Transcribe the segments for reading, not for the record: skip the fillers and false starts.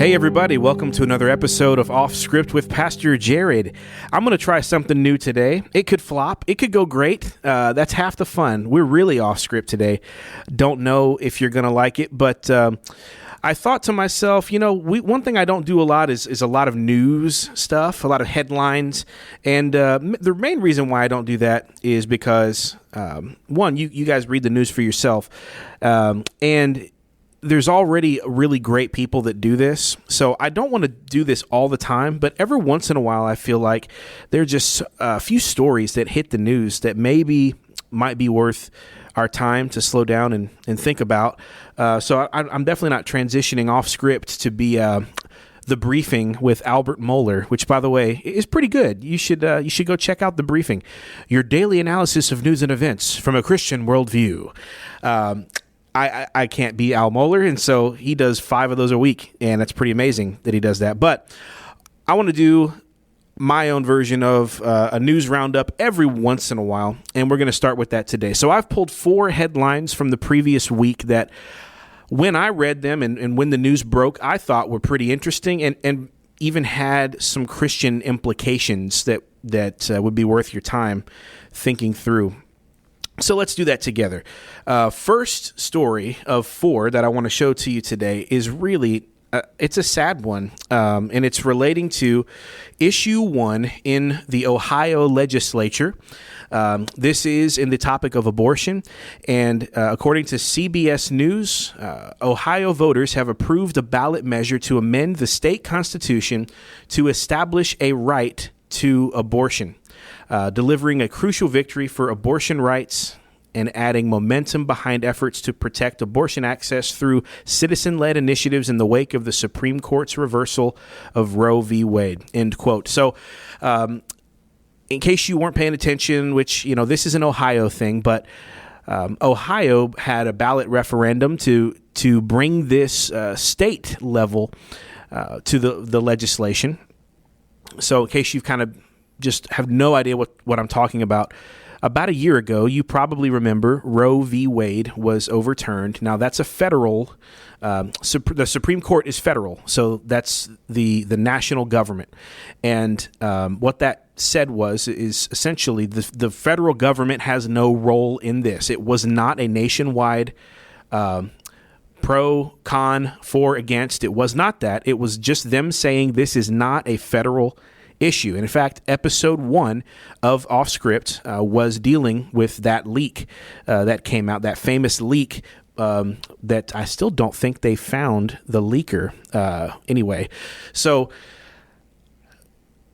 Hey everybody, welcome to another episode of Off Script with Pastor Jared. I'm going to try something new today. It could flop, it could go great. That's half the fun. We're really off script today. Don't know if you're going to like it, but I thought to myself, one thing I don't do a lot is a lot of news stuff, a lot of headlines. And the main reason why I don't do that is because, one, you guys read the news for yourself, and there's already really great people that do this. So I don't want to do this all the time, but every once in a while, I feel like there are just a few stories that hit the news that maybe might be worth our time to slow down and think about. So I'm definitely not transitioning off script to be The Briefing with Albert Mohler, which, by the way, is pretty good. You should go check out The Briefing, your daily analysis of news and events from a Christian worldview. I can't be Al Mohler, and so he does 5 of those a week, and that's pretty amazing that he does that. But I want to do my own version of a news roundup every once in a while, and we're going to start with that today. So I've pulled 4 headlines from the previous week that when I read them and when the news broke, I thought were pretty interesting and even had some Christian implications that would be worth your time thinking through. So let's do that together. First story of 4 that I want to show to you today is really, it's a sad one, and it's relating to issue 1 in the Ohio legislature. This is in the topic of abortion, and according to CBS News, Ohio voters have approved a ballot measure to amend the state constitution to establish a right to abortion. Delivering a crucial victory for abortion rights and adding momentum behind efforts to protect abortion access through citizen-led initiatives in the wake of the Supreme Court's reversal of Roe v. Wade, end quote. So in case you weren't paying attention, which, this is an Ohio thing, but Ohio had a ballot referendum to bring this state level to the legislation. So in case you've kind of just have no idea what I'm talking about a year ago, you probably remember Roe v. Wade was overturned. Now, that's a federal, the Supreme Court is federal, so that's the national government. And what that said is essentially the federal government has no role in this. It was not a nationwide pro, con, for, against. It was not that. It was just them saying this is not a federal issue. And in fact, episode 1 of Off Script was dealing with that leak that came out, that famous leak that I still don't think they found the leaker anyway. So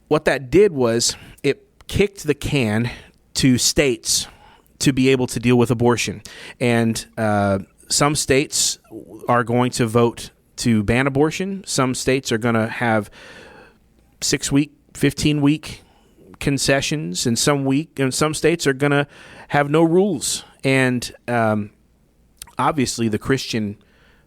what that did was it kicked the can to states to be able to deal with abortion. And some states are going to vote to ban abortion. Some states are going to have 6-week 15-week concessions, and some states are going to have no rules. And obviously, the Christian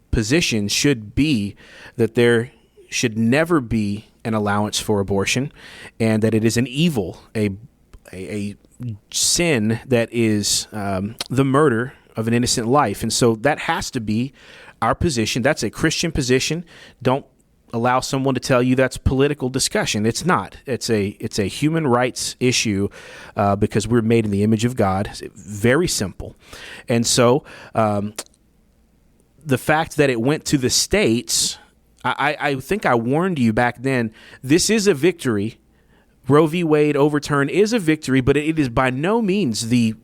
position should be that there should never be an allowance for abortion, and that it is an evil, a sin that is the murder of an innocent life. And so that has to be our position. That's a Christian position. Don't allow someone to tell you that's political discussion. It's not. It's a human rights issue because we're made in the image of God. It's very simple. And so the fact that it went to the states, I think I warned you back then, this is a victory. Roe v. Wade overturn is a victory, but it is by no means the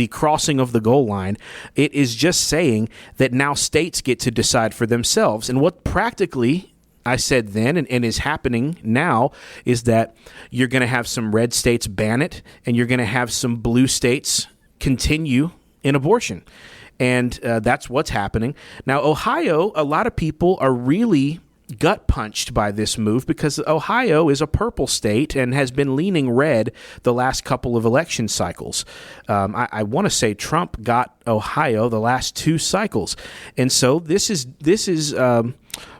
crossing of the goal line. It is just saying that now states get to decide for themselves. And what practically I said then and is happening now is that you're going to have some red states ban it, and you're going to have some blue states continue in abortion. And that's what's happening. Now, Ohio, a lot of people are really gut punched by this move because Ohio is a purple state and has been leaning red the last couple of election cycles. I want to say Trump got Ohio the last 2 cycles. And so this is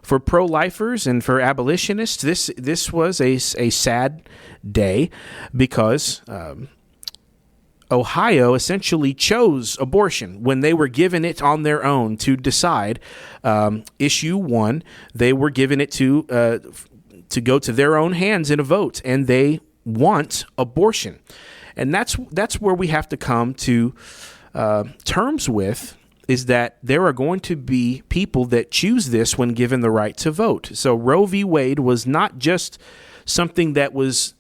for pro-lifers and for abolitionists, this was a sad day because Ohio essentially chose abortion when they were given it on their own to decide. Issue 1, they were given it to go to their own hands in a vote, and they want abortion. And that's where we have to come to terms with, is that there are going to be people that choose this when given the right to vote. So Roe v. Wade was not just something that was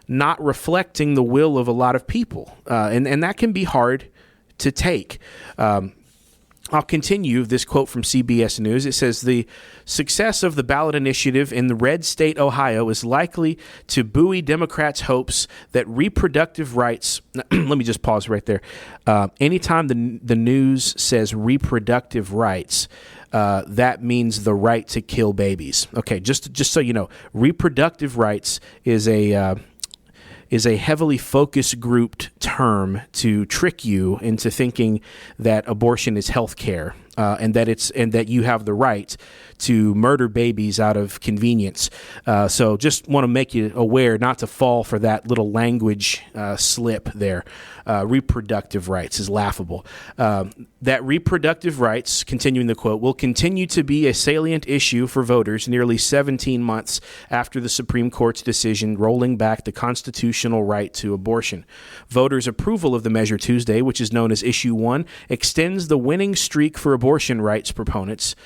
not reflecting the will of a lot of people, and that can be hard to take. I'll continue this quote from CBS News. It says, the success of the ballot initiative in the red state Ohio is likely to buoy Democrats' hopes that reproductive rights... Let me just pause right there. Anytime the news says reproductive rights, that means the right to kill babies. Okay, just so you know, reproductive rights is a heavily focus grouped term to trick you into thinking that abortion is health care, and that you have the right to murder babies out of convenience. So just want to make you aware not to fall for that little language slip there. Reproductive rights is laughable. That reproductive rights, continuing the quote, will continue to be a salient issue for voters nearly 17 months after the Supreme Court's decision rolling back the constitutional right to abortion. Voters' approval of the measure Tuesday, which is known as Issue 1, extends the winning streak for abortion rights proponents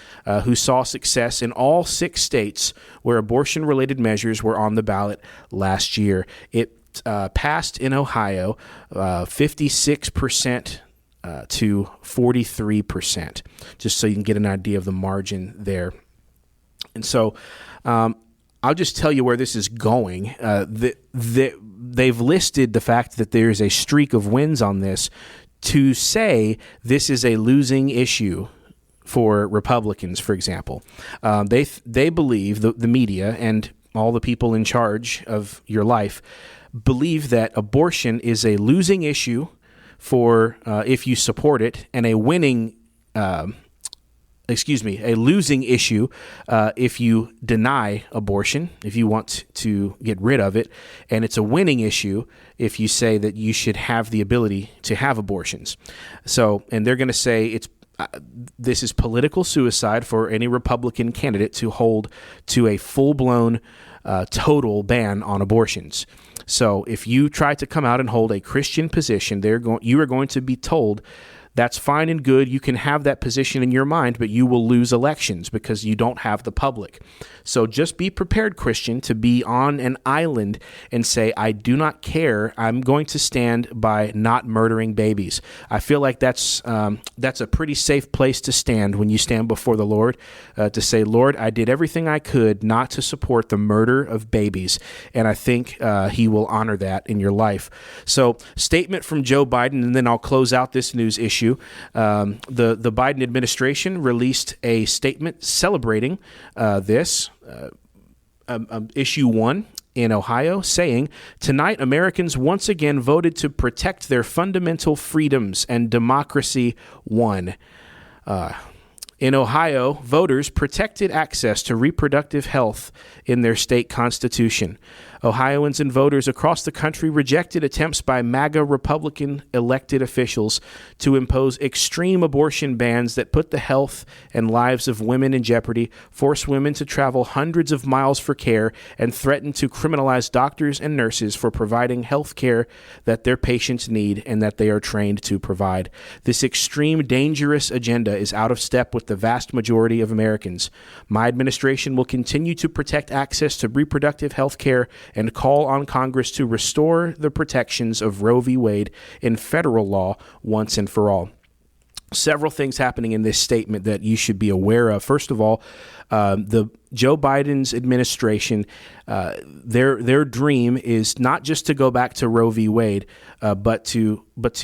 who saw success in all 6 states where abortion-related measures were on the ballot last year. It passed in Ohio 56% to 43%, just so you can get an idea of the margin there. And so I'll just tell you where this is going. They've listed the fact that there's a streak of wins on this to say this is a losing issue for Republicans, for example. They believe, the media and all the people in charge of your life believe that abortion is a losing issue for if you support it, and a winning a losing issue if you deny abortion, if you want to get rid of it, and it's a winning issue if you say that you should have the ability to have abortions. So, and they're going to say this is political suicide for any Republican candidate to hold to a full-blown total ban on abortions. So if you try to come out and hold a Christian position, you are going to be told that's fine and good. You can have that position in your mind, but you will lose elections because you don't have the public. So just be prepared, Christian, to be on an island and say, I do not care. I'm going to stand by not murdering babies. I feel like that's a pretty safe place to stand when you stand before the Lord, to say, Lord, I did everything I could not to support the murder of babies. And I think he will honor that in your life. So statement from Joe Biden, and then I'll close out this news issue. The Biden administration released a statement celebrating this issue 1 in Ohio, saying, tonight Americans once again voted to protect their fundamental freedoms and democracy won. In Ohio, voters protected access to reproductive health in their state constitution. Ohioans and voters across the country rejected attempts by MAGA Republican elected officials to impose extreme abortion bans that put the health and lives of women in jeopardy, force women to travel hundreds of miles for care, and threaten to criminalize doctors and nurses for providing health care that their patients need and that they are trained to provide. This extreme, dangerous agenda is out of step with the vast majority of Americans. My administration will continue to protect access to reproductive health care and call on Congress to restore the protections of Roe v. Wade in federal law once and for all. Several things happening in this statement that you should be aware of. First of all, the Joe Biden's administration, their dream is not just to go back to Roe v. Wade, but to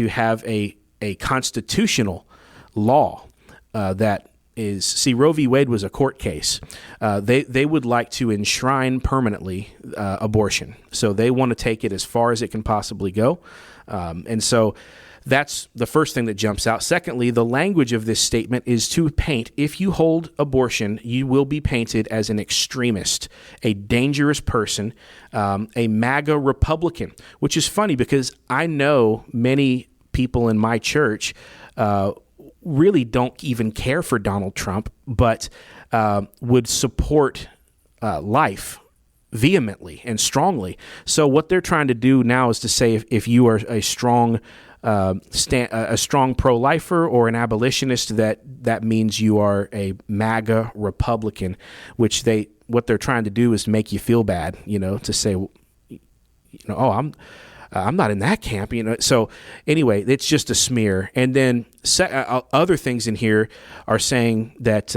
have a constitutional law that is, see, Roe v. Wade was a court case. They would like to enshrine permanently abortion. So they want to take it as far as it can possibly go. And so that's the first thing that jumps out. Secondly, the language of this statement is to paint. If you hold abortion, you will be painted as an extremist, a dangerous person, a MAGA Republican, which is funny because I know many people in my church really don't even care for Donald Trump, but would support life vehemently and strongly. So what they're trying to do now is to say if you are a strong pro-lifer or an abolitionist, that means you are a MAGA Republican, which what they're trying to do is make you feel bad, to say, oh, I'm not in that camp, So anyway, it's just a smear. And then other things in here are saying that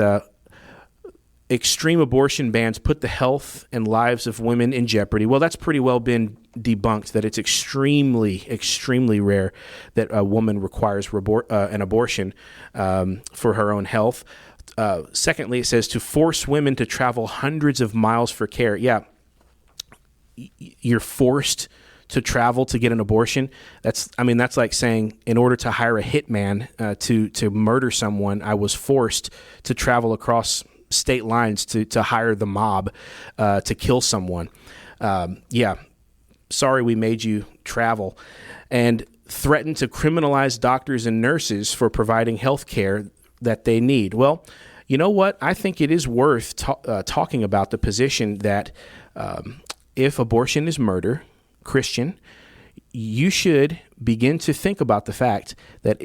extreme abortion bans put the health and lives of women in jeopardy. Well, that's pretty well been debunked, that it's extremely, extremely rare that a woman requires an abortion for her own health. Secondly, it says to force women to travel hundreds of miles for care. Yeah, you're forced to travel to get an abortion. That's like saying in order to hire a hitman to murder someone, I was forced to travel across state lines to hire the mob to kill someone. Sorry we made you travel. And threaten to criminalize doctors and nurses for providing health care that they need. Well, you know what? I think it is worth talking about the position that if abortion is murder, Christian, you should begin to think about the fact that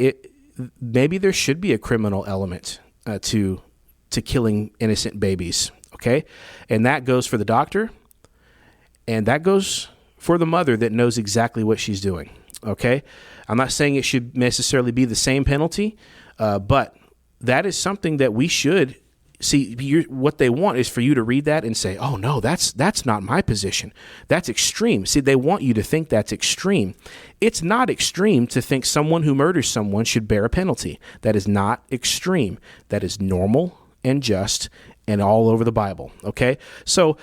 maybe there should be a criminal element to killing innocent babies, okay? And that goes for the doctor, and that goes for the mother that knows exactly what she's doing, okay? I'm not saying it should necessarily be the same penalty, but that is something that we should see. What they want is for you to read that and say, oh, no, that's not my position. That's extreme. See, they want you to think that's extreme. It's not extreme to think someone who murders someone should bear a penalty. That is not extreme. That is normal and just and all over the Bible, okay? So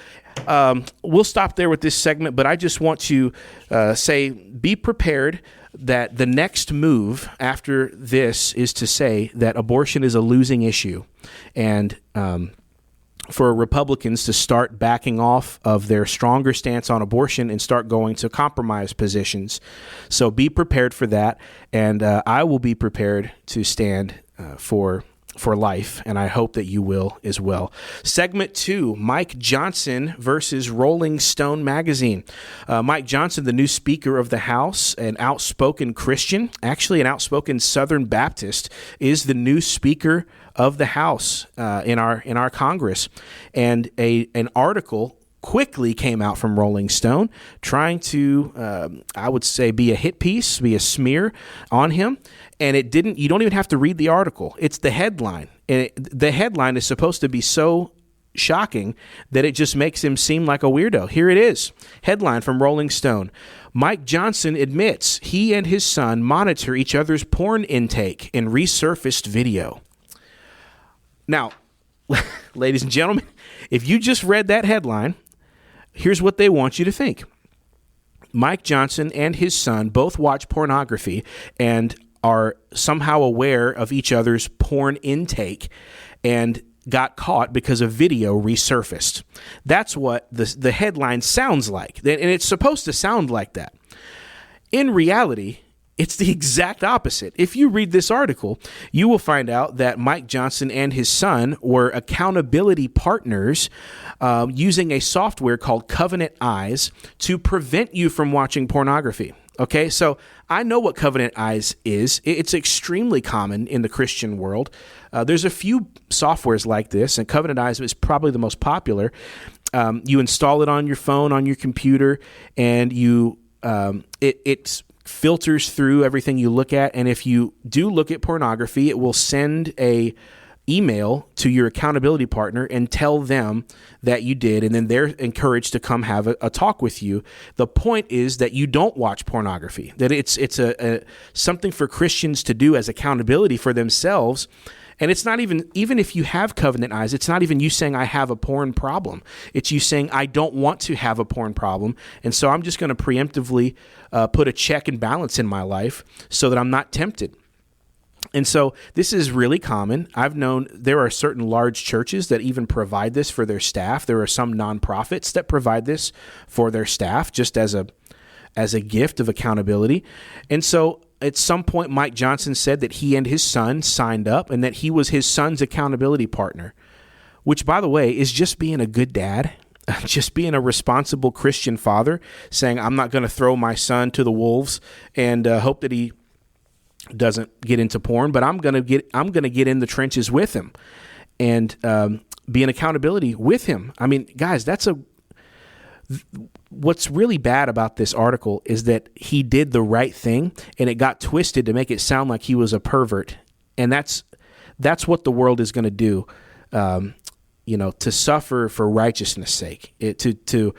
we'll stop there with this segment, but I just want to say be prepared that the next move after this is to say that abortion is a losing issue, and for Republicans to start backing off of their stronger stance on abortion and start going to compromise positions. So be prepared for that, and I will be prepared to stand for life, and I hope that you will as well. Segment 2, Mike Johnson versus Rolling Stone magazine. Mike Johnson, the new Speaker of the House, an outspoken Christian, actually an outspoken Southern Baptist, is the new Speaker of the House in our Congress. And an article quickly came out from Rolling Stone trying to, I would say, be a hit piece, be a smear on him. And it didn't, you don't even have to read the article. It's the headline. And the headline is supposed to be so shocking that it just makes him seem like a weirdo. Here it is. Headline from Rolling Stone. Mike Johnson admits he and his son monitor each other's porn intake in resurfaced video. Now, ladies and gentlemen, if you just read that headline, here's what they want you to think. Mike Johnson and his son both watch pornography and are somehow aware of each other's porn intake and got caught because a video resurfaced. That's what the headline sounds like. And it's supposed to sound like that. In reality, it's the exact opposite. If you read this article, you will find out that Mike Johnson and his son were accountability partners using a software called Covenant Eyes to prevent you from watching pornography. Okay, so I know what Covenant Eyes is. It's extremely common in the Christian world. There's a few softwares like this, and Covenant Eyes is probably the most popular. You install it on your phone, on your computer, and it filters through everything you look at. And if you do look at pornography, it will send a email to your accountability partner and tell them that you did, and then they're encouraged to come have a talk with you. The point is that you don't watch pornography, that it's a something for Christians to do as accountability for themselves. And it's not even if you have covenant eyes, it's not even you saying I have a porn problem. It's you saying I don't want to have a porn problem. And so I'm just going to preemptively put a check and balance in my life so that I'm not tempted. And so this is really common. I've known there are certain large churches that even provide this for their staff. There are some nonprofits that provide this for their staff just as a gift of accountability. And so at some point, Mike Johnson said that he and his son signed up and that he was his son's accountability partner, which, by the way, is just being a good dad, just being a responsible Christian father, saying, I'm not going to throw my son to the wolves and hope that he doesn't get into porn, but I'm going to get in the trenches with him and be an accountability with him. I mean, guys, what's really bad about this article is that he did the right thing and it got twisted to make it sound like he was a pervert. And that's what the world is going to do, to suffer for righteousness' sake, to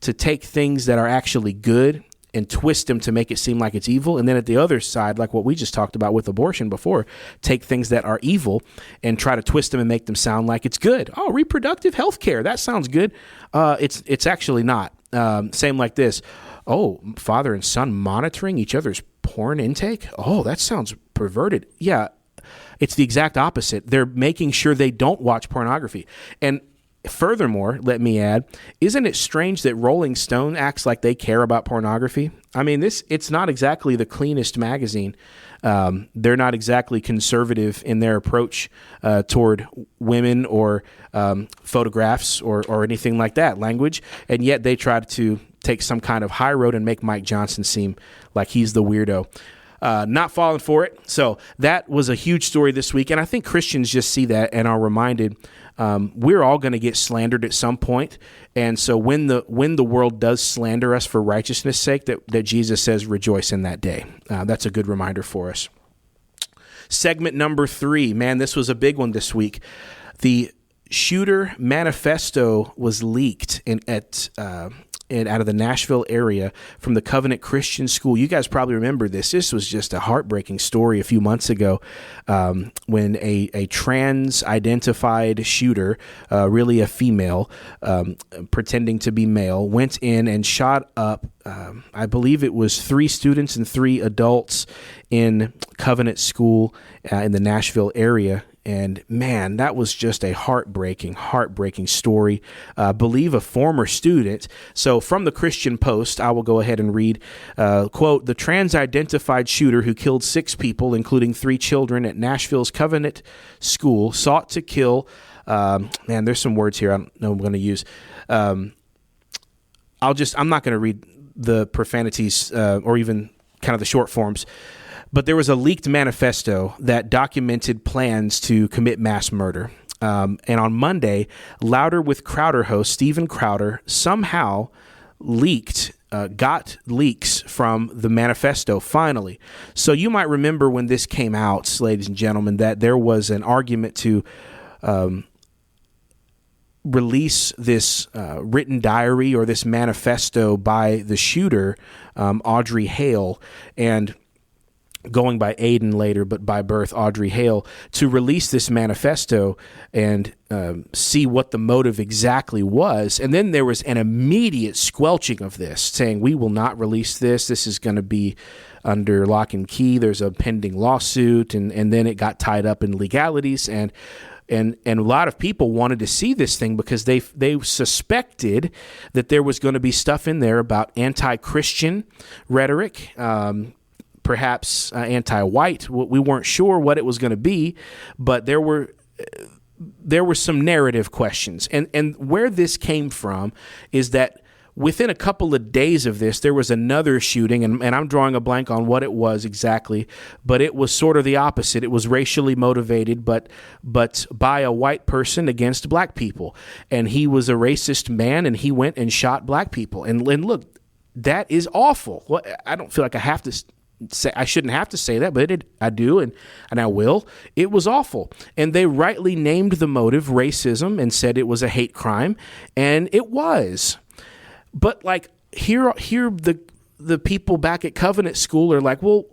take things that are actually good and twist them to make it seem like it's evil. And then at the other side, like what we just talked about with abortion before, take things that are evil and try to twist them and make them sound like it's good. Oh, reproductive health care. That sounds good. It's actually not. Same like this. Oh, father and son monitoring each other's porn intake. Oh, that sounds perverted. Yeah, it's the exact opposite. They're making sure they don't watch pornography. And furthermore, let me add, isn't it strange that Rolling Stone acts like they care about pornography? I mean, it's not exactly the cleanest magazine. They're not exactly conservative in their approach toward women or photographs or anything like that, language. And yet they try to take some kind of high road and make Mike Johnson seem like he's the weirdo. Not falling for it. So that was a huge story this week. And I think Christians just see that and are reminded we're all going to get slandered at some point. And so when the world does slander us for righteousness' sake, that Jesus says, rejoice in that day. That's a good reminder for us. Segment number 3. Man, this was a big one this week. The shooter manifesto was leaked out of the Nashville area from the Covenant Christian School. You guys probably remember this. This was just a heartbreaking story a few months ago when a trans-identified shooter, really a female, pretending to be male, went in and shot up, I believe it was 3 students and 3 adults in Covenant School in the Nashville area. And man, that was just a heartbreaking story. I believe a former student. So from the Christian Post, I will go ahead and read, quote, the trans-identified shooter who killed 6 people, including 3 children at Nashville's Covenant School, sought to kill, man, there's some words here I don't know I'm going to use. I'm not going to read the profanities or even kind of the short forms. But there was a leaked manifesto that documented plans to commit mass murder. And on Monday, Louder with Crowder host Steven Crowder somehow got leaks from the manifesto finally. So you might remember when this came out, ladies and gentlemen, that there was an argument to release this written diary or this manifesto by the shooter, Audrey Hale, and going by Aiden later, but by birth, Audrey Hale, to release this manifesto and see what the motive exactly was. And then there was an immediate squelching of this, saying, we will not release this. This is going to be under lock and key. There's a pending lawsuit. And then it got tied up in legalities. And a lot of people wanted to see this thing because they suspected that there was going to be stuff in there about anti-Christian rhetoric, perhaps anti-white. We weren't sure what it was going to be, but there were some narrative questions. And where this came from is that within a couple of days of this, there was another shooting, and I'm drawing a blank on what it was exactly, but it was sort of the opposite. It was racially motivated, but by a white person against black people. And he was a racist man, and he went and shot black people. And look, that is awful. Well, I don't feel like I have to say, I shouldn't have to say that, but I do, and I will. It was awful. And they rightly named the motive racism and said it was a hate crime, and it was. But like here the people back at Covenant School are like, well,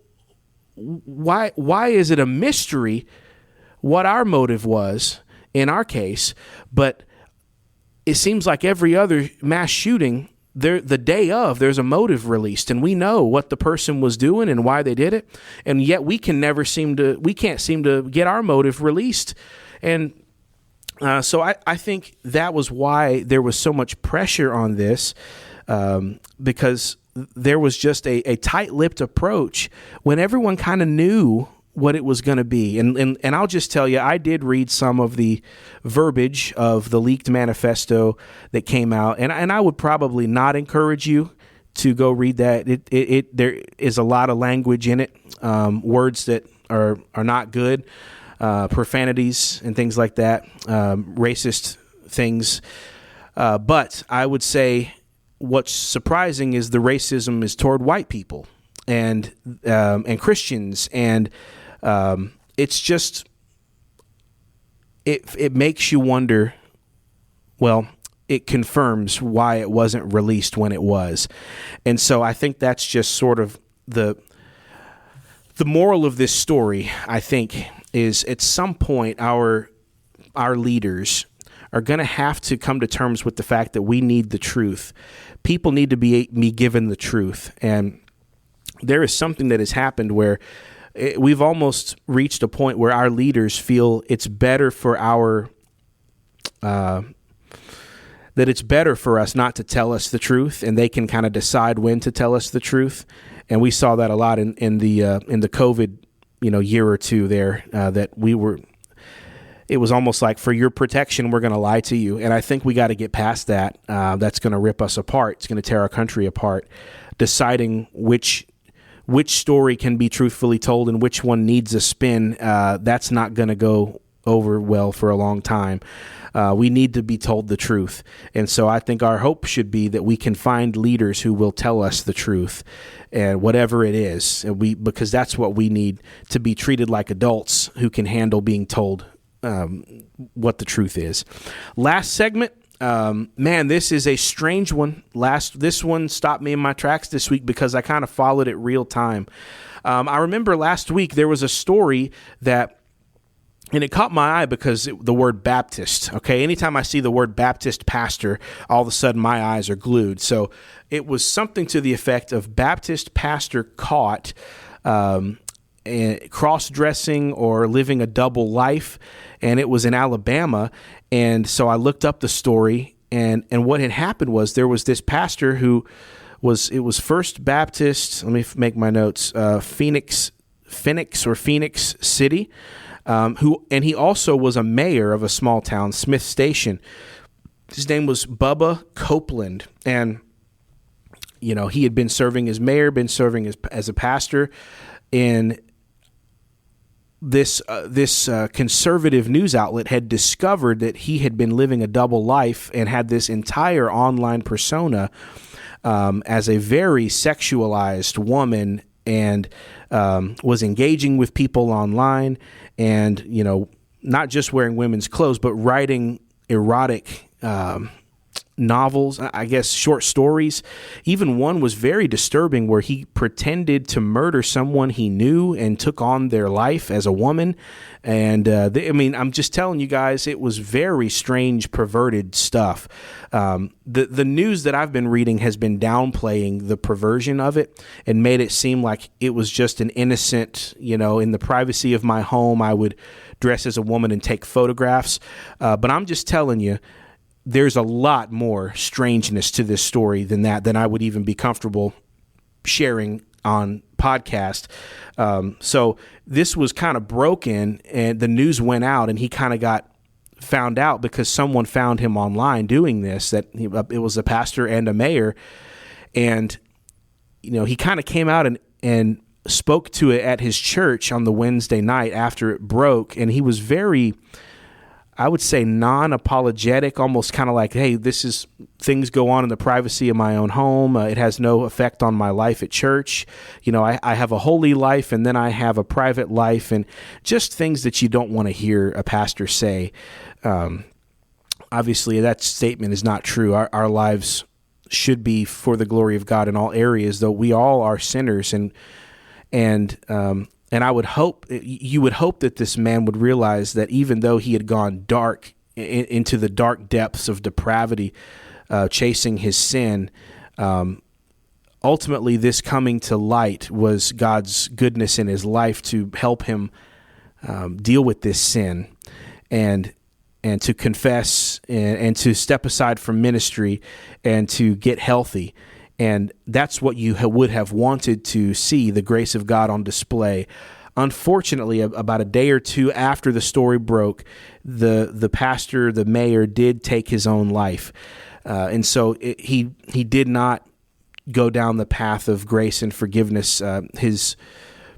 why is it a mystery what our motive was in our case, but it seems like every other mass shooting, the day of, there's a motive released, and we know what the person was doing and why they did it, and yet we can't seem to get our motive released. And so I think that was why there was so much pressure on this, because there was just a tight-lipped approach when everyone kind of knew what it was going to be. And I'll just tell you, I did read some of the verbiage of the leaked manifesto that came out, and I would probably not encourage you to go read that. There is a lot of language in it, words that are not good, profanities and things like that, racist things. But I would say what's surprising is the racism is toward white people and Christians, and it's just it makes you wonder. Well, it confirms why it wasn't released when it was, and so I think that's just sort of the moral of this story. I think is at some point our leaders are going to have to come to terms with the fact that we need the truth. People need to be given the truth, and there is something that has happened where we've almost reached a point where our leaders feel it's better for that it's better for us not to tell us the truth, and they can kind of decide when to tell us the truth. And we saw that a lot in the COVID year or two there, that it was almost like, for your protection, we're going to lie to you. And I think we got to get past that. That's going to rip us apart. It's going to tear our country apart, deciding which story can be truthfully told and which one needs a spin. That's not going to go over well for a long time. We need to be told the truth. And so I think our hope should be that we can find leaders who will tell us the truth, and whatever it is, because that's what we need, to be treated like adults who can handle being told what the truth is. Last segment. Man, this is a strange one. This one stopped me in my tracks this week because I kind of followed it real time. I remember last week there was a story and it caught my eye because the word Baptist. Okay, anytime I see the word Baptist pastor, all of a sudden my eyes are glued. So it was something to the effect of Baptist pastor caught cross-dressing or living a double life, and it was in Alabama. And so I looked up the story, and what had happened was there was this pastor who was First Baptist, let me make my notes, Phoenix City, and he also was a mayor of a small town, Smith Station. His name was Bubba Copeland, and he had been serving as mayor, been serving as a pastor, and this conservative news outlet had discovered that he had been living a double life and had this entire online persona as a very sexualized woman, and was engaging with people online, and not just wearing women's clothes, but writing erotic novels, I guess short stories. Even one was very disturbing where he pretended to murder someone he knew and took on their life as a woman. And I'm just telling you guys, it was very strange, perverted stuff. The news that I've been reading has been downplaying the perversion of it and made it seem like it was just an innocent, in the privacy of my home, I would dress as a woman and take photographs. But I'm just telling you, there's a lot more strangeness to this story than I would even be comfortable sharing on podcast. So this was kind of broken, and the news went out, and he kind of got found out because someone found him online doing this, that it was a pastor and a mayor. And, he kind of came out and spoke to it at his church on the Wednesday night after it broke. And he was very, I would say, non-apologetic, almost kind of like, hey, things go on in the privacy of my own home. It has no effect on my life at church. I have a holy life, and then I have a private life, and just things that you don't want to hear a pastor say. Obviously, that statement is not true. Our lives should be for the glory of God in all areas, though we all are sinners, and And I would hope, you would hope that this man would realize that even though he had gone dark into the dark depths of depravity, chasing his sin, ultimately this coming to light was God's goodness in his life to help him deal with this sin and to confess and to step aside from ministry and to get healthy. And that's what you would have wanted to see, the grace of God on display. Unfortunately, about a day or two after the story broke, the pastor, the mayor, did take his own life. And so he did not go down the path of grace and forgiveness.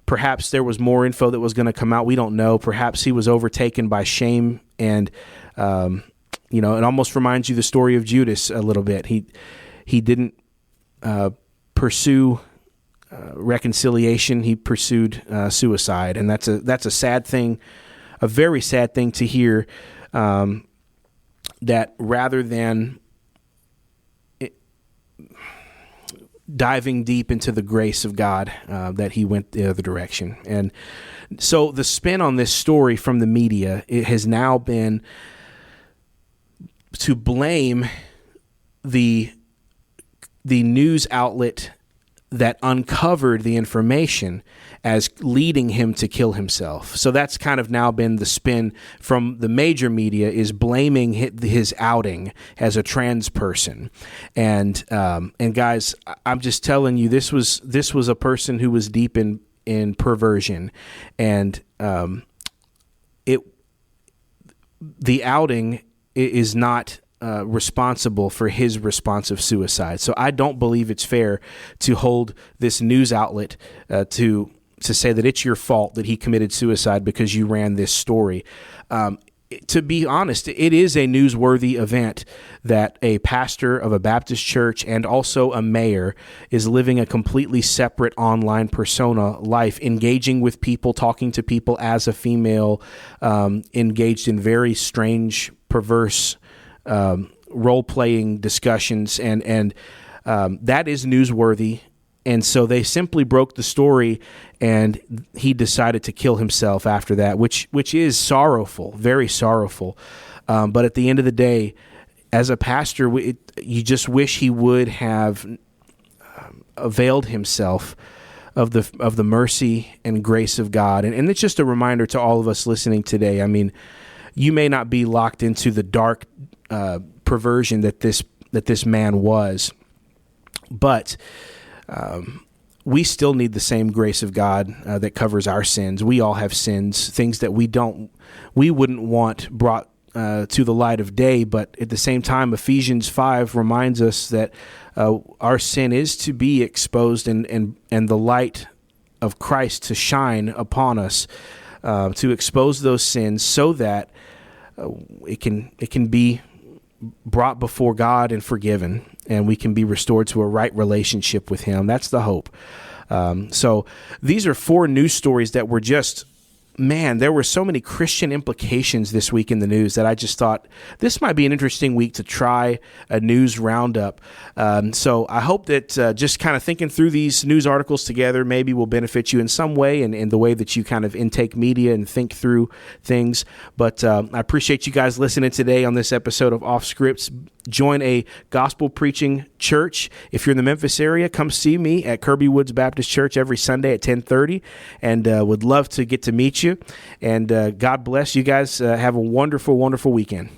Perhaps there was more info that was going to come out. We don't know. Perhaps he was overtaken by shame, and it almost reminds you the story of Judas a little bit. He didn't pursue reconciliation. He pursued suicide, and that's a sad thing, a very sad thing to hear. That rather than diving deep into the grace of God, that he went the other direction. And so the spin on this story from the media, it has now been to blame the news outlet that uncovered the information as leading him to kill himself. So that's kind of now been the spin from the major media, is blaming his outing as a trans person. And guys, I'm just telling you, this was a person who was deep in perversion, and the outing is not responsible for his responsive suicide. So I don't believe it's fair to hold this news outlet to say that it's your fault that he committed suicide because you ran this story. To be honest, it is a newsworthy event that a pastor of a Baptist church and also a mayor is living a completely separate online persona life, engaging with people, talking to people as a female, engaged in very strange, perverse role-playing discussions, and that is newsworthy. And so they simply broke the story, and he decided to kill himself after that, which is sorrowful, very sorrowful. But at the end of the day, as a pastor, you just wish he would have availed himself of the mercy and grace of God. And it's just a reminder to all of us listening today. I mean, you may not be locked into the dark perversion that this man was, but we still need the same grace of God that covers our sins. We all have sins, things that we wouldn't want brought to the light of day. But at the same time, Ephesians 5 reminds us that our sin is to be exposed, and the light of Christ to shine upon us, to expose those sins so that it can be brought before God and forgiven, and we can be restored to a right relationship with him. That's the hope. So these are 4 news stories that were just, man, there were so many Christian implications this week in the news that I just thought this might be an interesting week to try a news roundup. So I hope that just kind of thinking through these news articles together maybe will benefit you in some way, and in the way that you kind of intake media and think through things. But I appreciate you guys listening today on this episode of Off Scripts. Join a gospel preaching church. If you're in the Memphis area, come see me at Kirby Woods Baptist Church every Sunday at 10:30, and would love to get to meet you. And God bless you guys. Have a wonderful, wonderful weekend.